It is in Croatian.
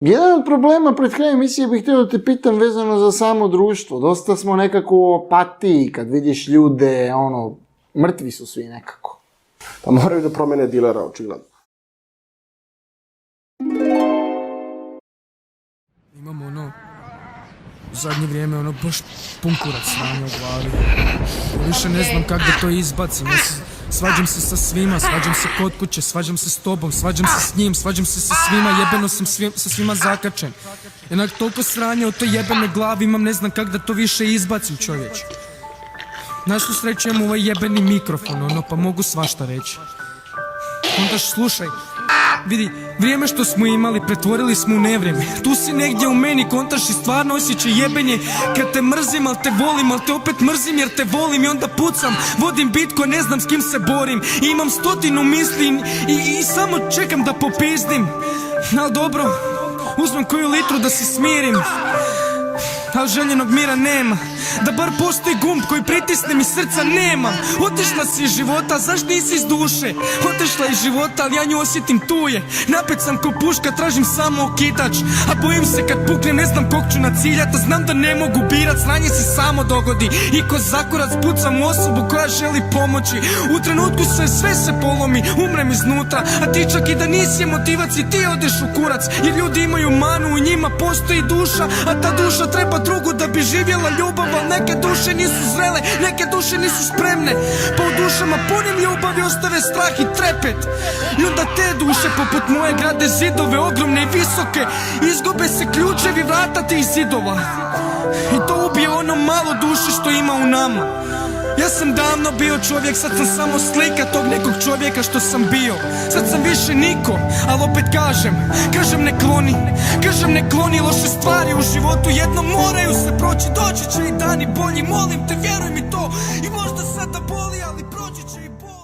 Jedan od problema pred krajem emisije bih htio da te pitam vezano za samo društvo. Dosta smo nekako u apatiji kad vidiš ljude, mrtvi su svi nekako. Pa moraju da promene dilera, očigledno. Imamo u zadnje vrijeme baš pun kurac sranja u glavi. Više ne znam kako da to izbacim. Svađam se sa svima, svađam se kod kuće, svađam se s tobom, svađam se s njim, svađam se sa svima, jebeno sam sa svima zakačen. Jednak toliko sranja u toj jebene glavi imam, ne znam kako da to više izbacim, čovječ. Na svu sreću imam ovaj jebeni mikrofon, pa mogu svašta reći. Onda slušaj, vidi, vrijeme što smo imali pretvorili smo u nevrijeme. Tu si negdje u meni, kontaš i stvarno osjećaj jebenje. Kad te mrzim, al te volim, al te opet mrzim jer te volim. I onda pucam, vodim bitko, ne znam s kim se borim. Imam 100 misli i samo čekam da popizdim. Al dobro, uzmem koju litru da se smirim. Al željenog mira nema, da bar postoji gumb koji pritisne mi srca nemam. Otišla si iz života, zaš nisi iz duše? Otišla iz života, ali ja nju osjetim tuje. Napet sam ko puška, tražim samo okitač. A bojim se kad pukne, ne znam kog ću naciljat. A znam da ne mogu birat, sranje se samo dogodi. I ko zakurac pucam u osobu koja želi pomoći. U trenutku sve se polomi, umrem iznutra. A ti čak i da nisi emotivac i ti odeš u kurac. Jer ljudi imaju manu, u njima postoji duša. A ta duša treba drugu da bi živjela ljubav. Al neke duše nisu zrele, neke duše nisu spremne. Pa u dušama punim ljubavi ostave strah i trepet. I onda te duše poput moje grade zidove ogromne i visoke. Izgube se ključevi vrata tih zidova. I to ubije ono malo duše što ima u nama. Ja sam davno bio čovjek, sad sam samo slika tog nekog čovjeka što sam bio. Sad sam više niko, ali opet kažem ne kloni loše stvari u životu. Jednom moraju se proći, doći će i dani bolji. Molim te, vjeruj mi to, i možda sada boli, ali proći će i bol.